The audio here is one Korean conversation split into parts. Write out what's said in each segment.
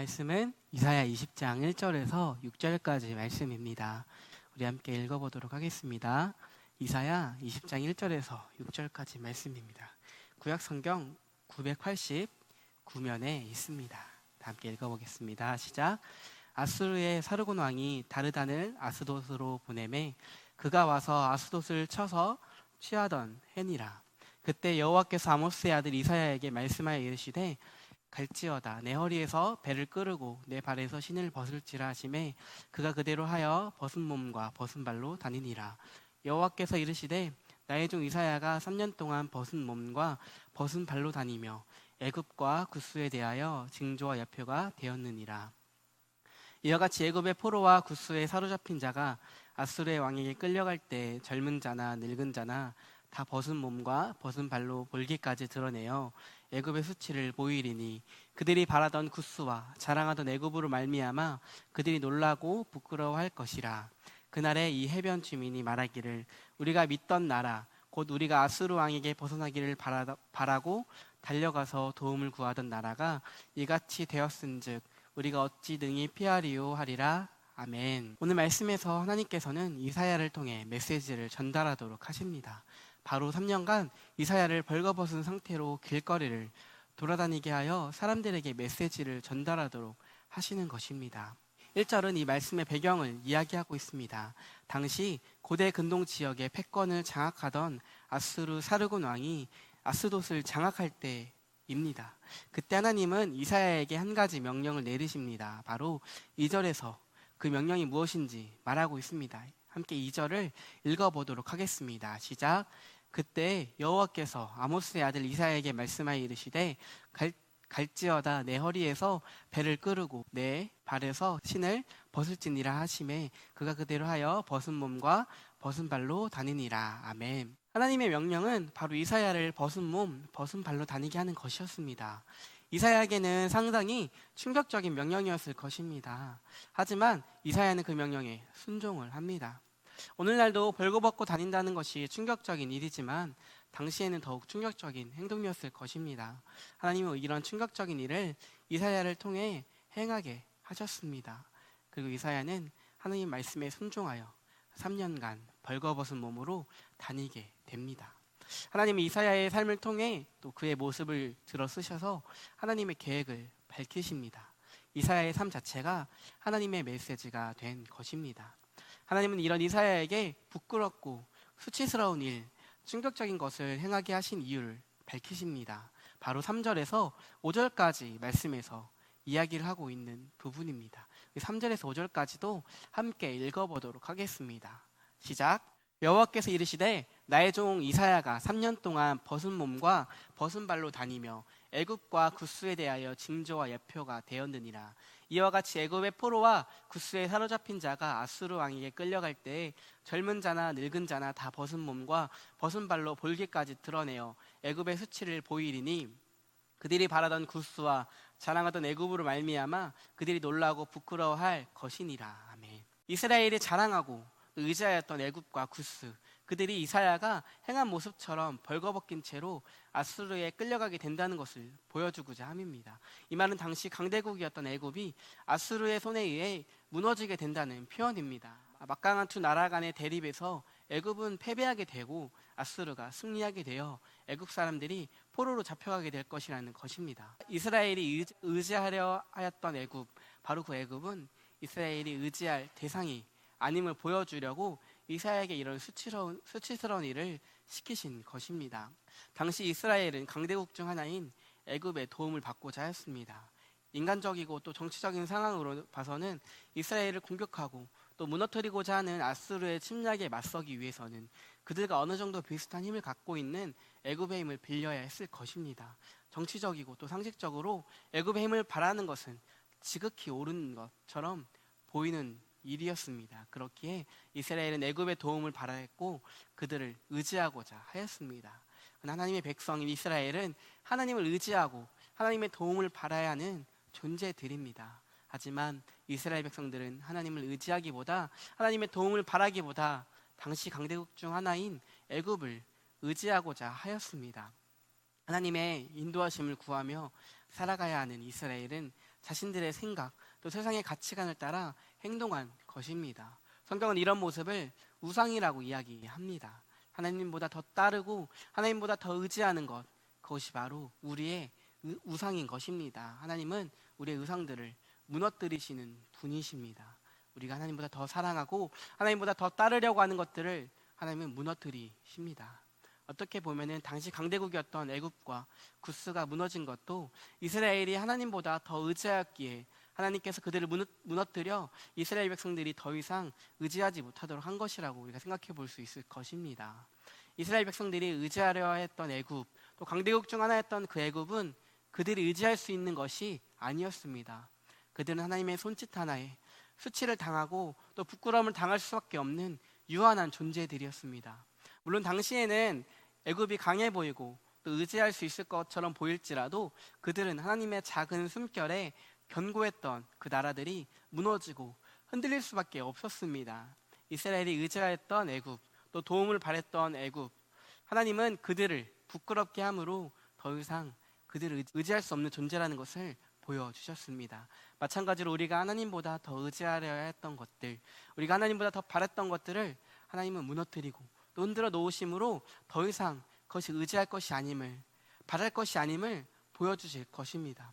말씀은 이사야 20장 1절에서 6절까지 말씀입니다. 우리 함께 읽어보도록 하겠습니다. 이사야 20장 1절에서 6절까지 말씀입니다. 구약 성경 989면에 있습니다. 함께 읽어보겠습니다. 시작. 아수르의 사르곤 왕이 다르단을 아스돗으로 보내매 그가 와서 아스돗을 쳐서 취하던 해니라. 그때 여호와께서 아모스의 아들 이사야에게 말씀하여 이르시되 갈지어다 내 허리에서 배를 끄르고 내 발에서 신을 벗을지라 하시매 그가 그대로 하여 벗은 몸과 벗은 발로 다니니라. 여호와께서 이르시되 나의 종 이사야가 3년 동안 벗은 몸과 벗은 발로 다니며 애굽과 구스에 대하여 징조와 여표가 되었느니라. 이와 같이 애굽의 포로와 구스에 사로잡힌 자가 아수르의 왕에게 끌려갈 때 젊은 자나 늙은 자나 다 벗은 몸과 벗은 발로 볼기까지 드러내어 애굽의 수치를 보이리니 그들이 바라던 구스와 자랑하던 애굽으로 말미암아 그들이 놀라고 부끄러워할 것이라. 그날에 이 해변 주민이 말하기를 우리가 믿던 나라 곧 우리가 아수르 왕에게 벗어나기를 바라고 달려가서 도움을 구하던 나라가 이같이 되었은즉 우리가 어찌 능히 피하리요 하리라. 아멘. 오늘 말씀에서 하나님께서는 이사야를 통해 메시지를 전달하도록 하십니다. 바로 3년간 이사야를 벌거벗은 상태로 길거리를 돌아다니게 하여 사람들에게 메시지를 전달하도록 하시는 것입니다. 1절은 이 말씀의 배경을 이야기하고 있습니다. 당시 고대 근동 지역의 패권을 장악하던 아수르 사르곤 왕이 아스돗을 장악할 때입니다. 그때 하나님은 이사야에게 한 가지 명령을 내리십니다. 바로 2절에서 그 명령이 무엇인지 말하고 있습니다. 함께 2절을 읽어보도록 하겠습니다. 시작. 그때 여호와께서 아모스의 아들 이사야에게 말씀하여 이르시되 갈지어다 내 허리에서 배를 끄르고 내 발에서 신을 벗을지니라 하시매 그가 그대로 하여 벗은 몸과 벗은 발로 다니니라. 아멘. 하나님의 명령은 바로 이사야를 벗은 몸, 벗은 발로 다니게 하는 것이었습니다. 이사야에게는 상당히 충격적인 명령이었을 것입니다. 하지만 이사야는 그 명령에 순종을 합니다. 오늘날도 벌거벗고 다닌다는 것이 충격적인 일이지만 당시에는 더욱 충격적인 행동이었을 것입니다. 하나님은 이런 충격적인 일을 이사야를 통해 행하게 하셨습니다. 그리고 이사야는 하나님 말씀에 순종하여 3년간 벌거벗은 몸으로 다니게 됩니다. 하나님은 이사야의 삶을 통해 또 그의 모습을 들어 쓰셔서 하나님의 계획을 밝히십니다. 이사야의 삶 자체가 하나님의 메시지가 된 것입니다. 하나님은 이런 이사야에게 부끄럽고 수치스러운 일, 충격적인 것을 행하게 하신 이유를 밝히십니다. 바로 3절에서 5절까지 말씀에서 이야기를 하고 있는 부분입니다. 3절에서 5절까지도 함께 읽어보도록 하겠습니다. 시작. 여호와께서 이르시되 나의 종 이사야가 3년 동안 벗은 몸과 벗은 발로 다니며 애굽과 구스에 대하여 징조와 예표가 되었느니라. 이와 같이 애굽의 포로와 구스에 사로잡힌 자가 아수르 왕에게 끌려갈 때 젊은 자나 늙은 자나 다 벗은 몸과 벗은 발로 볼기까지 드러내어 애굽의 수치를 보이리니 그들이 바라던 구스와 자랑하던 애굽으로 말미암아 그들이 놀라고 부끄러워할 것이니라. 아멘. 이스라엘이 자랑하고 의지하였던 애굽과 구스, 그들이 이사야가 행한 모습처럼 벌거벗긴 채로 아수르에 끌려가게 된다는 것을 보여주고자 함입니다. 이 말은 당시 강대국이었던 애굽이 아수르의 손에 의해 무너지게 된다는 표현입니다. 막강한 두 나라 간의 대립에서 애굽은 패배하게 되고 아수르가 승리하게 되어 애굽 사람들이 포로로 잡혀가게 될 것이라는 것입니다. 이스라엘이 의지하려 하였던 애굽, 바로 그 애굽은 이스라엘이 의지할 대상이 아님을 보여주려고 이사야에게 이런 수치스러운 일을 시키신 것입니다. 당시 이스라엘은 강대국 중 하나인 애굽의 도움을 받고자 하였습니다. 인간적이고 또 정치적인 상황으로 봐서는 이스라엘을 공격하고 또 무너뜨리고자 하는 아수르의 침략에 맞서기 위해서는 그들과 어느 정도 비슷한 힘을 갖고 있는 애굽의 힘을 빌려야 했을 것입니다. 정치적이고 또 상식적으로 애굽의 힘을 바라는 것은 지극히 옳은 것처럼 보이는 일이었습니다. 그렇기에 이스라엘은 애굽의 도움을 바라했고 그들을 의지하고자 하였습니다. 하나님의 백성인 이스라엘은 하나님을 의지하고 하나님의 도움을 바라야 하는 존재들입니다. 하지만 이스라엘 백성들은 하나님을 의지하기보다 하나님의 도움을 바라기보다 당시 강대국 중 하나인 애굽을 의지하고자 하였습니다. 하나님의 인도하심을 구하며 살아가야 하는 이스라엘은 자신들의 생각, 또 세상의 가치관을 따라 행동한 것입니다. 성경은 이런 모습을 우상이라고 이야기합니다. 하나님보다 더 따르고 하나님보다 더 의지하는 것, 그것이 바로 우리의 우상인 것입니다. 하나님은 우리의 우상들을 무너뜨리시는 분이십니다. 우리가 하나님보다 더 사랑하고 하나님보다 더 따르려고 하는 것들을 하나님은 무너뜨리십니다. 어떻게 보면은 당시 강대국이었던 애굽과 구스가 무너진 것도 이스라엘이 하나님보다 더 의지하였기에 하나님께서 그들을 무너뜨려 이스라엘 백성들이 더 이상 의지하지 못하도록 한 것이라고 우리가 생각해 볼 수 있을 것입니다. 이스라엘 백성들이 의지하려 했던 애굽, 또 강대국 중 하나였던 그 애굽은 그들이 의지할 수 있는 것이 아니었습니다. 그들은 하나님의 손짓 하나에 수치를 당하고 또 부끄러움을 당할 수밖에 없는 유한한 존재들이었습니다. 물론 당시에는 애굽이 강해 보이고 또 의지할 수 있을 것처럼 보일지라도 그들은 하나님의 작은 숨결에 견고했던 그 나라들이 무너지고 흔들릴 수밖에 없었습니다. 이스라엘이 의지하였던 애굽, 또 도움을 바랬던 애굽, 하나님은 그들을 부끄럽게 함으로 더 이상 그들을 의지할 수 없는 존재라는 것을 보여주셨습니다. 마찬가지로 우리가 하나님보다 더 의지하려 했던 것들, 우리가 하나님보다 더 바랬던 것들을 하나님은 무너뜨리고 또 흔들어 놓으심으로 더 이상 그것이 의지할 것이 아님을, 바랄 것이 아님을 보여주실 것입니다.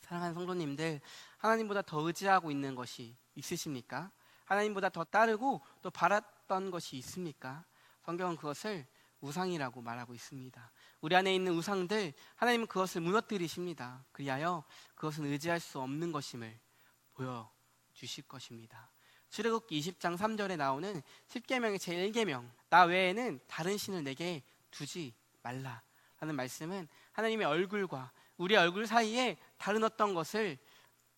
사랑하는 성도님들, 하나님보다 더 의지하고 있는 것이 있으십니까? 하나님보다 더 따르고 또 바랐던 것이 있습니까? 성경은 그것을 우상이라고 말하고 있습니다. 우리 안에 있는 우상들, 하나님은 그것을 무너뜨리십니다. 그리하여 그것은 의지할 수 없는 것임을 보여주실 것입니다. 출애굽기 20장 3절에 나오는 10계명의 제1계명, 나 외에는 다른 신을 내게 두지 말라 라는 말씀은 하나님의 얼굴과 우리의 얼굴 사이에 다른 어떤 것을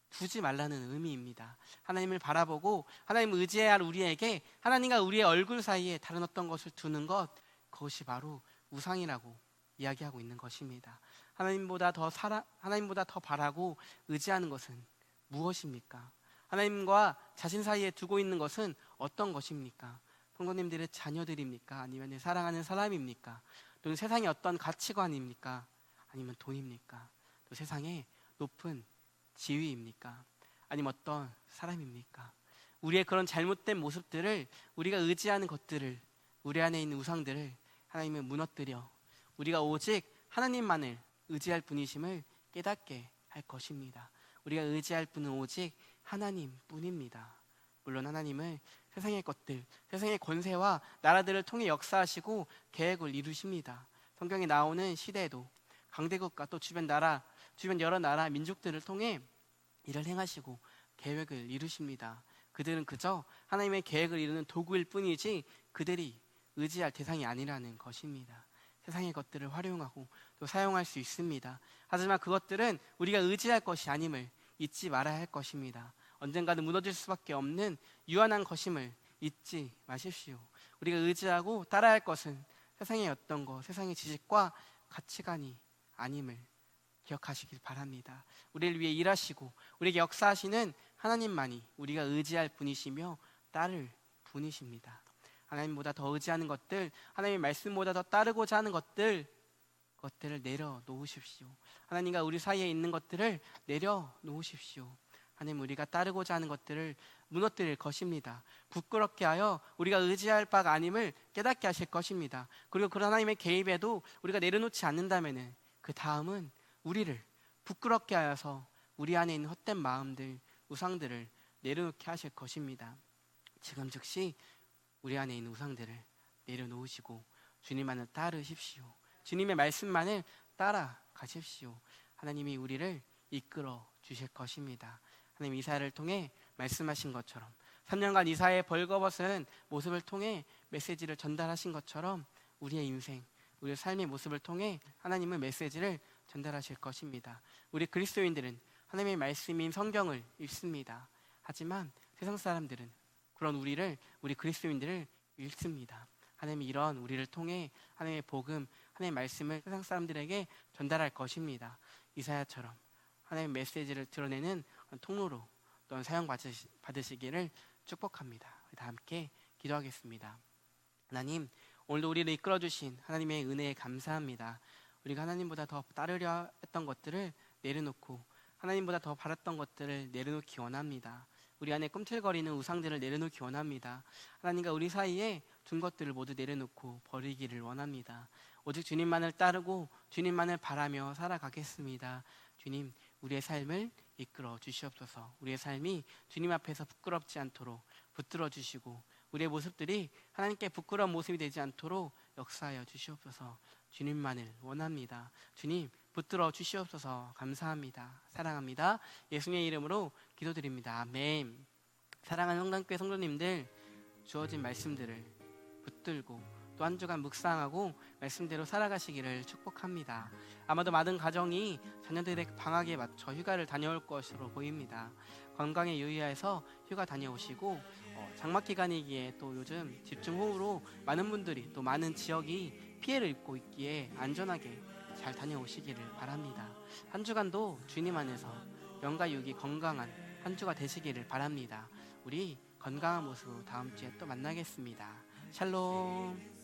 두지 말라는 의미입니다. 하나님을 바라보고 하나님을 의지해야 할 우리에게 하나님과 우리의 얼굴 사이에 다른 어떤 것을 두는 것, 그것이 바로 우상이라고 이야기하고 있는 것입니다. 하나님보다 더 바라고 의지하는 것은 무엇입니까? 하나님과 자신 사이에 두고 있는 것은 어떤 것입니까? 성도님들의 자녀들입니까? 아니면 사랑하는 사람입니까? 또는 세상의 어떤 가치관입니까? 아니면 돈입니까? 또 세상의 높은 지위입니까? 아니면 어떤 사람입니까? 우리의 그런 잘못된 모습들을, 우리가 의지하는 것들을, 우리 안에 있는 우상들을 하나님은 무너뜨려 우리가 오직 하나님만을 의지할 분이심을 깨닫게 할 것입니다. 우리가 의지할 분은 오직 하나님뿐입니다. 물론 하나님은 세상의 것들, 세상의 권세와 나라들을 통해 역사하시고 계획을 이루십니다. 성경에 나오는 시대에도 강대국과 또 주변 여러 나라 민족들을 통해 일을 행하시고 계획을 이루십니다. 그들은 그저 하나님의 계획을 이루는 도구일 뿐이지 그들이 의지할 대상이 아니라는 것입니다. 세상의 것들을 활용하고 또 사용할 수 있습니다. 하지만 그것들은 우리가 의지할 것이 아님을 잊지 말아야 할 것입니다. 언젠가는 무너질 수밖에 없는 유한한 것임을 잊지 마십시오. 우리가 의지하고 따라야 할 것은 세상의 어떤 것, 세상의 지식과 가치관이 아님을 기억하시길 바랍니다. 우리를 위해 일하시고 우리에게 역사하시는 하나님만이 우리가 의지할 분이시며 따를 분이십니다. 하나님보다 더 의지하는 것들, 하나님의 말씀보다 더 따르고자 하는 것들을 내려놓으십시오. 하나님과 우리 사이에 있는 것들을 내려놓으십시오. 하나님, 우리가 따르고자 하는 것들을 무너뜨릴 것입니다. 부끄럽게 하여 우리가 의지할 바가 아님을 깨닫게 하실 것입니다. 그리고 그런 하나님의 개입에도 우리가 내려놓지 않는다면 그 다음은 우리를 부끄럽게 하여서 우리 안에 있는 헛된 마음들, 우상들을 내려놓게 하실 것입니다. 지금 즉시 우리 안에 있는 우상들을 내려놓으시고 주님만을 따르십시오. 주님의 말씀만을 따라가십시오. 하나님이 우리를 이끌어 주실 것입니다. 하나님, 이사야를 통해 말씀하신 것처럼 3년간 이사야의 벌거벗은 모습을 통해 메시지를 전달하신 것처럼 우리의 인생, 우리의 삶의 모습을 통해 하나님의 메시지를 전달하실 것입니다. 우리 그리스도인들은 하나님의 말씀인 성경을 읽습니다. 하지만 세상 사람들은 그런 우리 그리스도인들을 읽습니다. 하나님이 이런 우리를 통해 하나님의 복음, 하나님의 말씀을 세상 사람들에게 전달할 것입니다. 이사야처럼 하나님의 메시지를 드러내는 통로로 또한 사용받으시기를 축복합니다. 다 함께 기도하겠습니다. 하나님, 오늘도 우리를 이끌어주신 하나님의 은혜에 감사합니다. 우리가 하나님보다 더 따르려 했던 것들을 내려놓고 하나님보다 더 바랐던 것들을 내려놓기 원합니다. 우리 안에 꿈틀거리는 우상들을 내려놓기 원합니다. 하나님과 우리 사이에 둔 것들을 모두 내려놓고 버리기를 원합니다. 오직 주님만을 따르고 주님만을 바라며 살아가겠습니다. 주님, 우리의 삶을 이끌어 주시옵소서. 우리의 삶이 주님 앞에서 부끄럽지 않도록 붙들어 주시고 우리의 모습들이 하나님께 부끄러운 모습이 되지 않도록 역사하여 주시옵소서. 주님만을 원합니다. 주님, 붙들어 주시옵소서. 감사합니다. 사랑합니다. 예수님의 이름으로 기도드립니다. 아멘. 사랑하는 성당교회 성도님들, 주어진 말씀들을 붙들고 또 한 주간 묵상하고 말씀대로 살아가시기를 축복합니다. 아마도 많은 가정이 자녀들의 방학에 맞춰 휴가를 다녀올 것으로 보입니다. 건강에 유의해서 휴가 다녀오시고 장마 기간이기에 또 요즘 집중호우로 많은 분들이 또 많은 지역이 피해를 입고 있기에 안전하게 잘 다녀오시기를 바랍니다. 한 주간도 주님 안에서 영과 육이 건강한 한 주가 되시기를 바랍니다. 우리 건강한 모습으로 다음 주에 또 만나겠습니다. 샬롬.